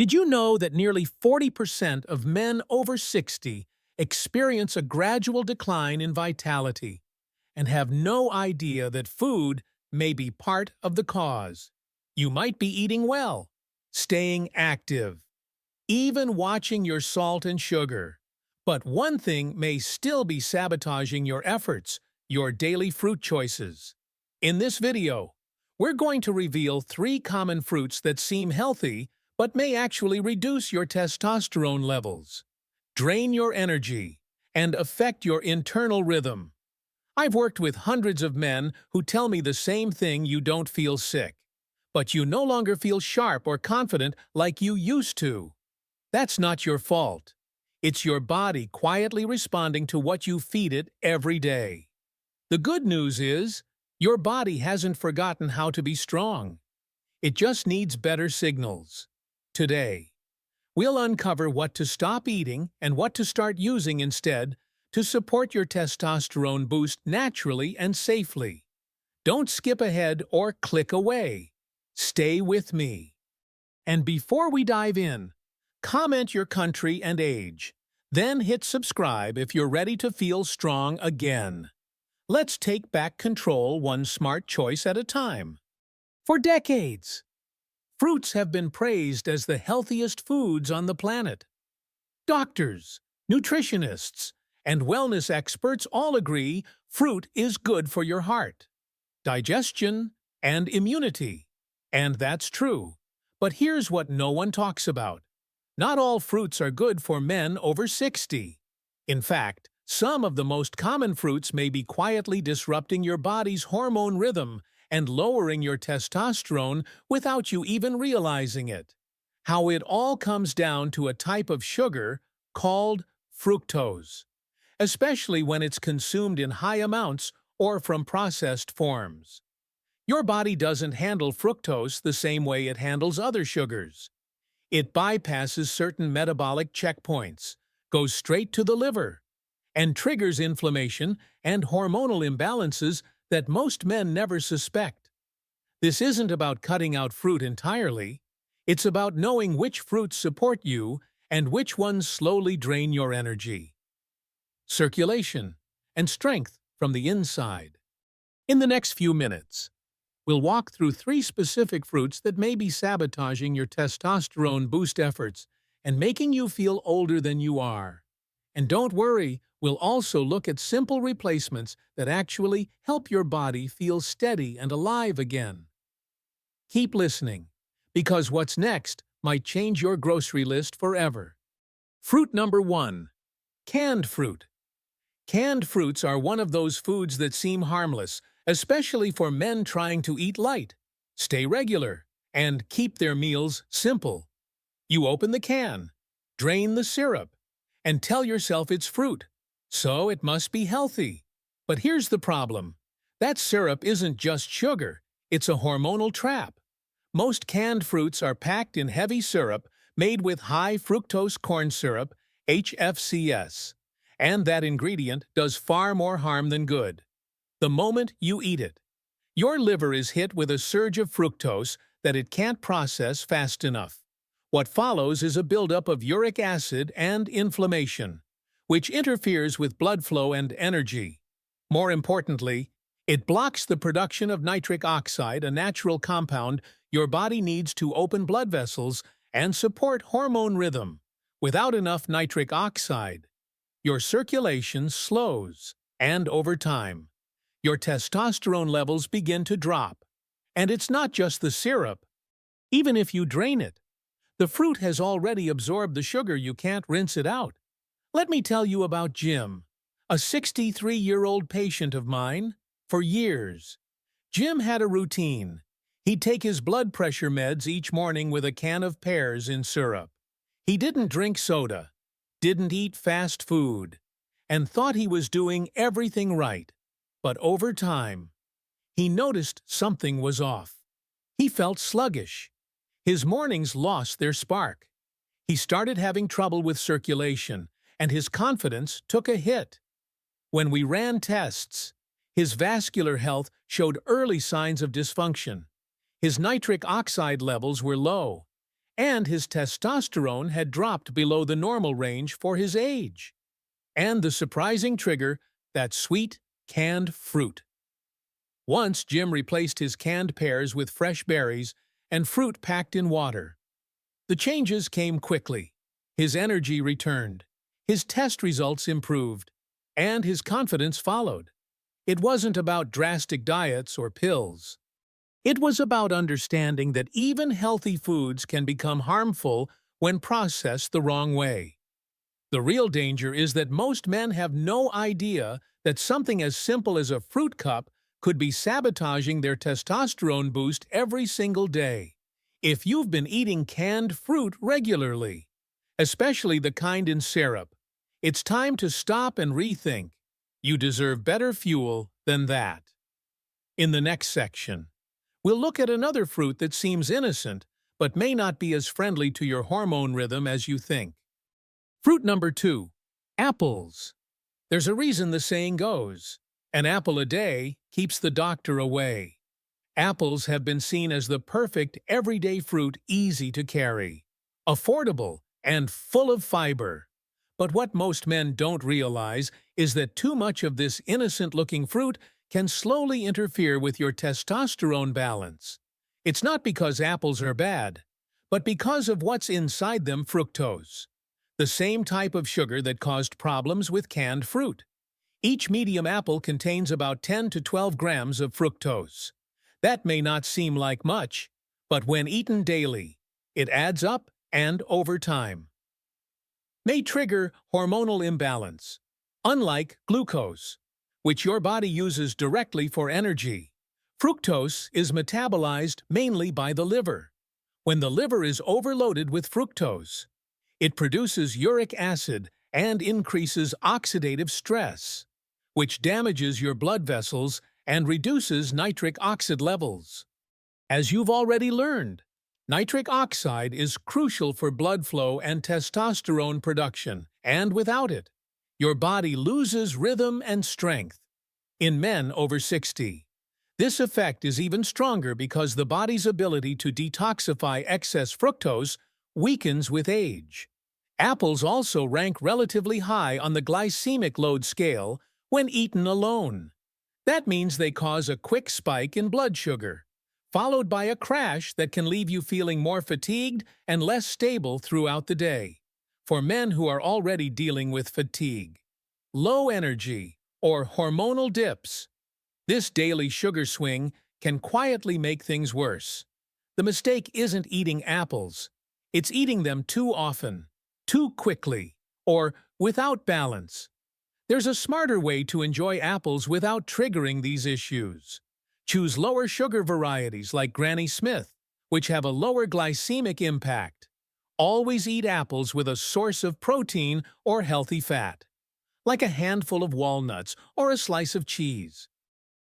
Did you know that nearly 40% of men over 60 experience a gradual decline in vitality and have no idea that food may be part of the cause? You might be eating well, staying active, even watching your salt and sugar. But one thing may still be sabotaging your efforts: your daily fruit choices. In this video, we're going to reveal 3 common fruits that seem healthy but may actually reduce your testosterone levels, drain your energy, and affect your internal rhythm. I've worked with hundreds of men who tell me the same thing: you don't feel sick, but you no longer feel sharp or confident like you used to. That's not your fault. It's your body quietly responding to what you feed it every day. The good news is, your body hasn't forgotten how to be strong. It just needs better signals. Today, we'll uncover what to stop eating and what to start using instead to support your testosterone boost naturally and safely. Don't skip ahead or click away. Stay with me. And before we dive in, comment your country and age. Then hit subscribe if you're ready to feel strong again. Let's take back control one smart choice at a time. For decades, fruits have been praised as the healthiest foods on the planet. Doctors, nutritionists, and wellness experts all agree fruit is good for your heart, digestion, and immunity. And that's true. But here's what no one talks about. Not all fruits are good for men over 60. In fact, some of the most common fruits may be quietly disrupting your body's hormone rhythm and lowering your testosterone without you even realizing it. How it all comes down to a type of sugar called fructose, especially when it's consumed in high amounts or from processed forms. Your body doesn't handle fructose the same way it handles other sugars. It bypasses certain metabolic checkpoints, goes straight to the liver, and triggers inflammation and hormonal imbalances that most men never suspect. This isn't about cutting out fruit entirely. It's about knowing which fruits support you and which ones slowly drain your energy, circulation, and strength from the inside. In the next few minutes, we'll walk through 3 specific fruits that may be sabotaging your testosterone boost efforts and making you feel older than you are. And don't worry, we'll also look at simple replacements that actually help your body feel steady and alive again. Keep listening, because what's next might change your grocery list forever. Fruit number 1. Canned fruit. Canned fruits are one of those foods that seem harmless, especially for men trying to eat light, stay regular, and keep their meals simple. You open the can, drain the syrup, and tell yourself it's fruit, so it must be healthy. But here's the problem. That syrup isn't just sugar, it's a hormonal trap. Most canned fruits are packed in heavy syrup made with high fructose corn syrup, HFCS, and that ingredient does far more harm than good. The moment you eat it, your liver is hit with a surge of fructose that it can't process fast enough. What follows is a buildup of uric acid and inflammation, which interferes with blood flow and energy. More importantly, it blocks the production of nitric oxide, a natural compound your body needs to open blood vessels and support hormone rhythm. Without enough nitric oxide, your circulation slows, and over time, your testosterone levels begin to drop. And it's not just the syrup. Even if you drain it, the fruit has already absorbed the sugar. You can't rinse it out. Let me tell you about Jim, a 63-year-old patient of mine. For years, Jim had a routine. He'd take his blood pressure meds each morning with a can of pears in syrup. He didn't drink soda, didn't eat fast food, and thought he was doing everything right. But over time, he noticed something was off. He felt sluggish. His mornings lost their spark. He started having trouble with circulation, and his confidence took a hit. When we ran tests, his vascular health showed early signs of dysfunction. His nitric oxide levels were low, and his testosterone had dropped below the normal range for his age. And the surprising trigger, that sweet, canned fruit. Once Jim replaced his canned pears with fresh berries and fruit packed in water. The changes came quickly. His energy returned, his test results improved, and his confidence followed. It wasn't about drastic diets or pills. It was about understanding that even healthy foods can become harmful when processed the wrong way. The real danger is that most men have no idea that something as simple as a fruit cup could be sabotaging their testosterone boost every single day. If you've been eating canned fruit regularly, especially the kind in syrup, it's time to stop and rethink. You deserve better fuel than that. In the next section, we'll look at another fruit that seems innocent but may not be as friendly to your hormone rhythm as you think. Fruit number 2. Apples. There's a reason the saying goes, an apple a day keeps the doctor away. Apples have been seen as the perfect everyday fruit, easy to carry, affordable, and full of fiber. But what most men don't realize is that too much of this innocent-looking fruit can slowly interfere with your testosterone balance. It's not because apples are bad, but because of what's inside them: fructose, the same type of sugar that caused problems with canned fruit. Each medium apple contains about 10 to 12 grams of fructose. That may not seem like much, but when eaten daily, it adds up and over time may trigger hormonal imbalance. Unlike glucose, which your body uses directly for energy, fructose is metabolized mainly by the liver. When the liver is overloaded with fructose, it produces uric acid and increases oxidative stress, which damages your blood vessels and reduces nitric oxide levels. As you've already learned, nitric oxide is crucial for blood flow and testosterone production, and without it, your body loses rhythm and strength. In men over 60, this effect is even stronger because the body's ability to detoxify excess fructose weakens with age. Apples also rank relatively high on the glycemic load scale when eaten alone. That means they cause a quick spike in blood sugar, followed by a crash that can leave you feeling more fatigued and less stable throughout the day. For men who are already dealing with fatigue, low energy, or hormonal dips, this daily sugar swing can quietly make things worse. The mistake isn't eating apples. It's eating them too often, too quickly, or without balance. There's a smarter way to enjoy apples without triggering these issues. Choose lower sugar varieties like Granny Smith, which have a lower glycemic impact. Always eat apples with a source of protein or healthy fat, like a handful of walnuts or a slice of cheese.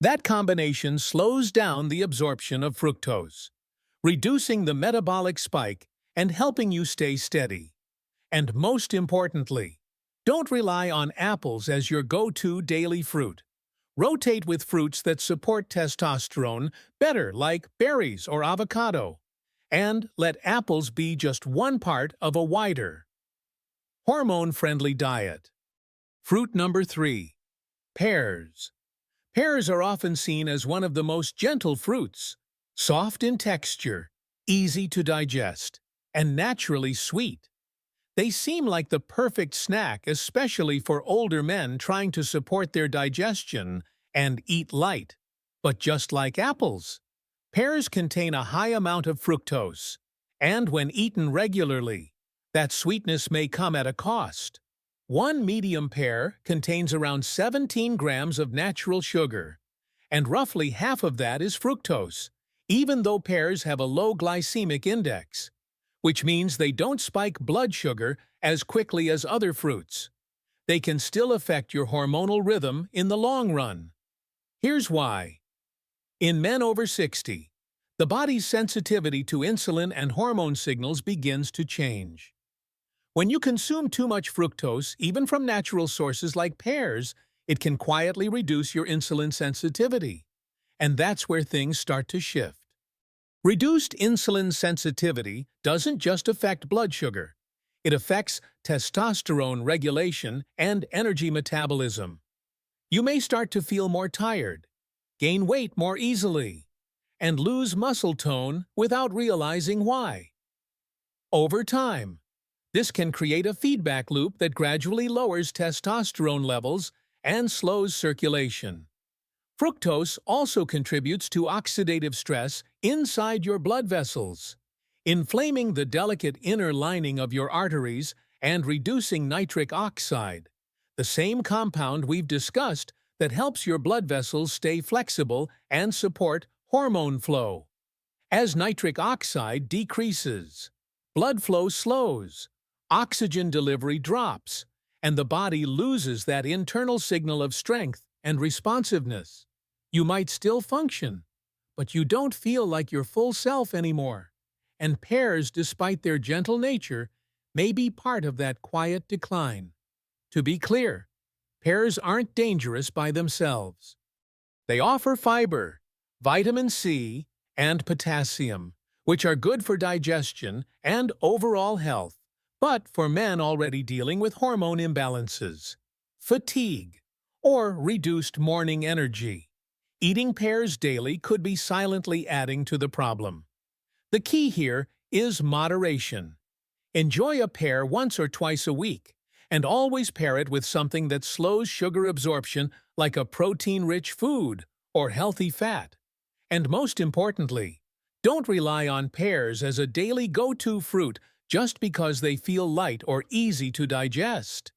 That combination slows down the absorption of fructose, reducing the metabolic spike and helping you stay steady. And most importantly, don't rely on apples as your go-to daily fruit. Rotate with fruits that support testosterone better, like berries or avocado. And let apples be just one part of a wider, hormone-friendly diet. Fruit number 3. Pears. Pears are often seen as one of the most gentle fruits, soft in texture, easy to digest, and naturally sweet. They seem like the perfect snack, especially for older men trying to support their digestion and eat light. But just like apples, pears contain a high amount of fructose, and when eaten regularly, that sweetness may come at a cost. One medium pear contains around 17 grams of natural sugar, and roughly half of that is fructose, even though pears have a low glycemic index, which means they don't spike blood sugar as quickly as other fruits. They can still affect your hormonal rhythm in the long run. Here's why. In men over 60, the body's sensitivity to insulin and hormone signals begins to change. When you consume too much fructose, even from natural sources like pears, it can quietly reduce your insulin sensitivity. And that's where things start to shift. Reduced insulin sensitivity doesn't just affect blood sugar. It affects testosterone regulation and energy metabolism. You may start to feel more tired, gain weight more easily, and lose muscle tone without realizing why. Over time, this can create a feedback loop that gradually lowers testosterone levels and slows circulation. Fructose also contributes to oxidative stress inside your blood vessels, inflaming the delicate inner lining of your arteries and reducing nitric oxide, the same compound we've discussed that helps your blood vessels stay flexible and support hormone flow. As nitric oxide decreases, blood flow slows, oxygen delivery drops, and the body loses that internal signal of strength and responsiveness. You might still function, but you don't feel like your full self anymore, and pears, despite their gentle nature, may be part of that quiet decline. To be clear, pears aren't dangerous by themselves. They offer fiber, vitamin C, and potassium, which are good for digestion and overall health, but for men already dealing with hormone imbalances, fatigue, or reduced morning energy, eating pears daily could be silently adding to the problem. The key here is moderation. Enjoy a pear once or twice a week, and always pair it with something that slows sugar absorption, like a protein-rich food or healthy fat. And most importantly, don't rely on pears as a daily go-to fruit just because they feel light or easy to digest.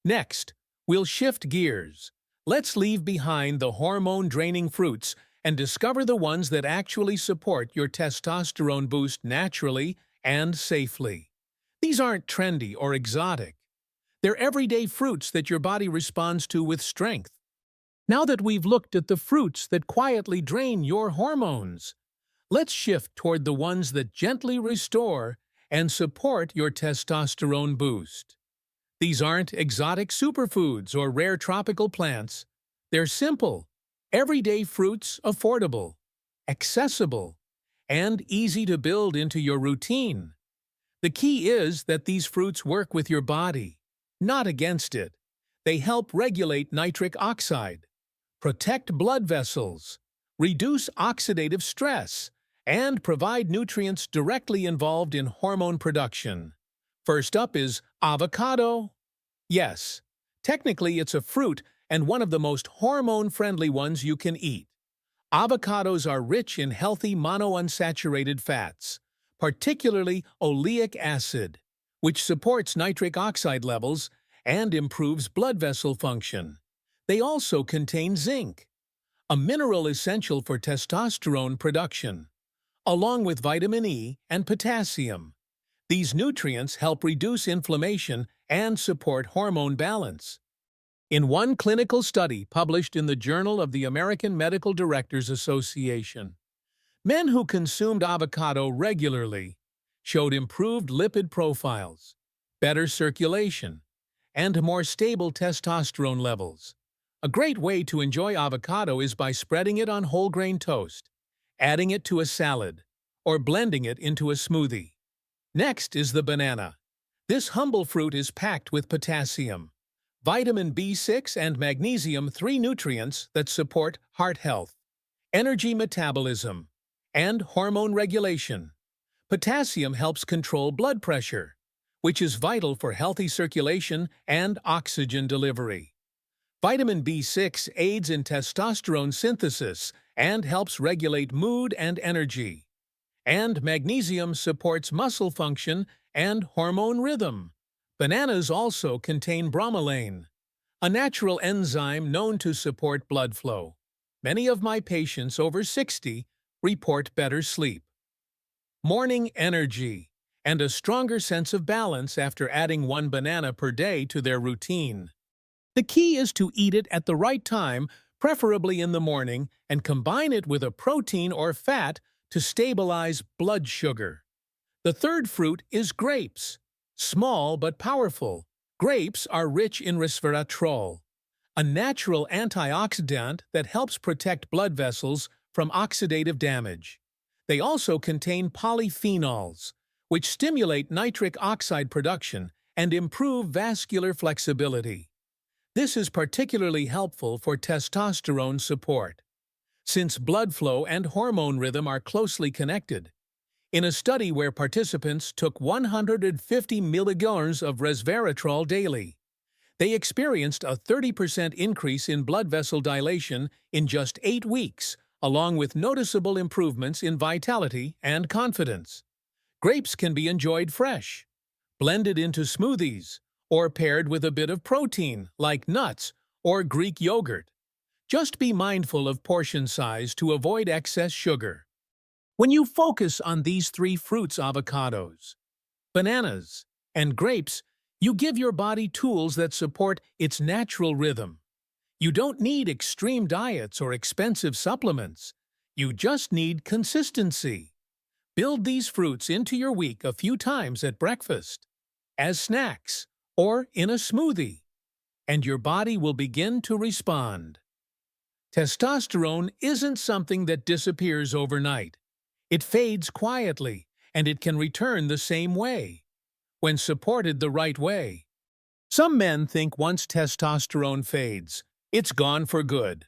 Next, we'll shift gears. Let's leave behind the hormone-draining fruits and discover the ones that actually support your testosterone boost naturally and safely. These aren't trendy or exotic. They're everyday fruits that your body responds to with strength. Now that we've looked at the fruits that quietly drain your hormones, let's shift toward the ones that gently restore and support your testosterone boost. These aren't exotic superfoods or rare tropical plants. They're simple, everyday fruits, affordable, accessible, and easy to build into your routine. The key is that these fruits work with your body, not against it. They help regulate nitric oxide, protect blood vessels, reduce oxidative stress, and provide nutrients directly involved in hormone production. First up is avocado. Yes, technically it's a fruit and one of the most hormone-friendly ones you can eat. Avocados are rich in healthy monounsaturated fats, particularly oleic acid, which supports nitric oxide levels and improves blood vessel function. They also contain zinc, a mineral essential for testosterone production, along with vitamin E and potassium. These nutrients help reduce inflammation and support hormone balance. In one clinical study published in the Journal of the American Medical Directors Association, men who consumed avocado regularly showed improved lipid profiles, better circulation, and more stable testosterone levels. A great way to enjoy avocado is by spreading it on whole grain toast, adding it to a salad, or blending it into a smoothie. Next is the banana. This humble fruit is packed with potassium, vitamin B6 and magnesium, three nutrients that support heart health, energy metabolism, and hormone regulation. Potassium helps control blood pressure, which is vital for healthy circulation and oxygen delivery. Vitamin B6 aids in testosterone synthesis and helps regulate mood and energy. And magnesium supports muscle function and hormone rhythm. Bananas also contain bromelain, a natural enzyme known to support blood flow. Many of my patients over 60 report better sleep, morning energy, and a stronger sense of balance after adding one banana per day to their routine. The key is to eat it at the right time, preferably in the morning, and combine it with a protein or fat to stabilize blood sugar. The third fruit is grapes. Small but powerful, grapes are rich in resveratrol, a natural antioxidant that helps protect blood vessels from oxidative damage. They also contain polyphenols, which stimulate nitric oxide production and improve vascular flexibility. This is particularly helpful for testosterone support, since blood flow and hormone rhythm are closely connected. In a study where participants took 150 milligrams of resveratrol daily, they experienced a 30% increase in blood vessel dilation in just 8 weeks, along with noticeable improvements in vitality and confidence. Grapes can be enjoyed fresh, blended into smoothies, or paired with a bit of protein, like nuts or Greek yogurt. Just be mindful of portion size to avoid excess sugar. When you focus on these 3 fruits, avocados, bananas, and grapes, you give your body tools that support its natural rhythm. You don't need extreme diets or expensive supplements. You just need consistency. Build these fruits into your week a few times at breakfast, as snacks, or in a smoothie, and your body will begin to respond. Testosterone isn't something that disappears overnight. It fades quietly, and it can return the same way, when supported the right way. Some men think once testosterone fades, it's gone for good.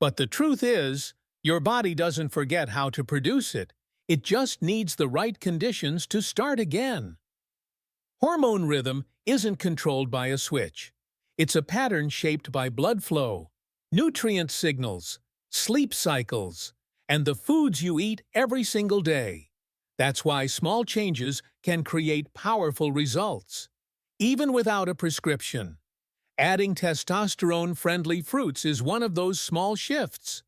But the truth is, your body doesn't forget how to produce it. It just needs the right conditions to start again. Hormone rhythm isn't controlled by a switch. It's a pattern shaped by blood flow, nutrient signals, sleep cycles, and the foods you eat every single day. That's why small changes can create powerful results, even without a prescription. Adding testosterone-friendly fruits is one of those small shifts.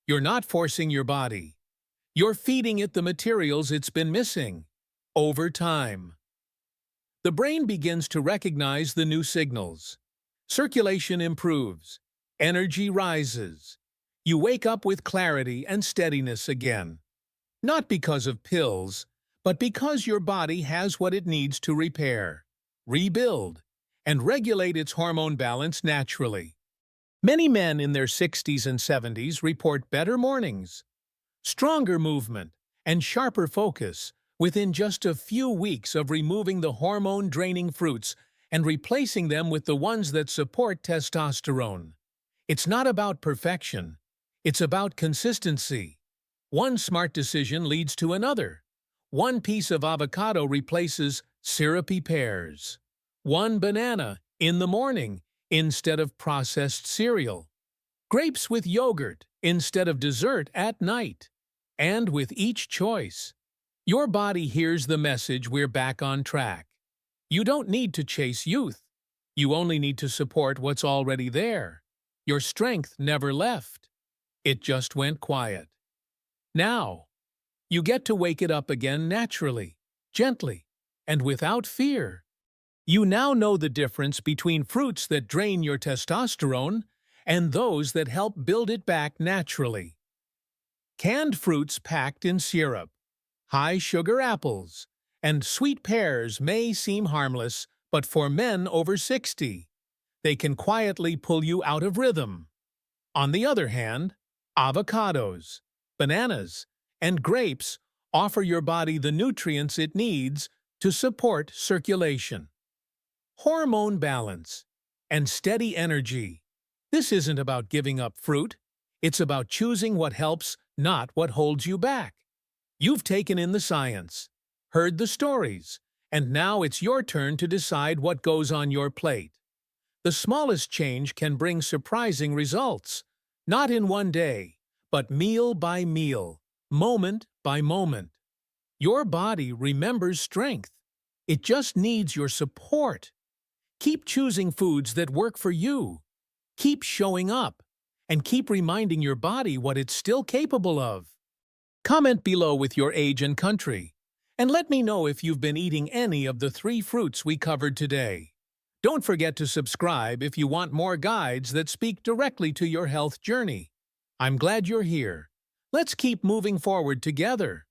You're not forcing your body. You're feeding it the materials it's been missing. Over time, the brain begins to recognize the new signals. Circulation improves. Energy rises. You wake up with clarity and steadiness again. Not because of pills, but because your body has what it needs to repair, rebuild, and regulate its hormone balance naturally. Many men in their 60s and 70s report better mornings, stronger movement, and sharper focus within just a few weeks of removing the hormone-draining fruits and replacing them with the ones that support testosterone. It's not about perfection. It's about consistency. One smart decision leads to another. One piece of avocado replaces syrupy pears. One banana in the morning instead of processed cereal. Grapes with yogurt instead of dessert at night. And with each choice, your body hears the message we're back on track. You don't need to chase youth. You only need to support what's already there. Your strength never left. It just went quiet. Now, you get to wake it up again naturally, gently, and without fear. You now know the difference between fruits that drain your testosterone and those that help build it back naturally. Canned fruits packed in syrup, high-sugar apples, and sweet pears may seem harmless, but for men over 60, they can quietly pull you out of rhythm. On the other hand, avocados, bananas, and grapes offer your body the nutrients it needs to support circulation, hormone balance, and steady energy. This isn't about giving up fruit. It's about choosing what helps, not what holds you back. You've taken in the science, heard the stories, and now it's your turn to decide what goes on your plate. The smallest change can bring surprising results, not in one day, but meal by meal, moment by moment. Your body remembers strength. It just needs your support. Keep choosing foods that work for you. Keep showing up, and keep reminding your body what it's still capable of. Comment below with your age and country, and let me know if you've been eating any of the 3 fruits we covered today. Don't forget to subscribe if you want more guides that speak directly to your health journey. I'm glad you're here. Let's keep moving forward together.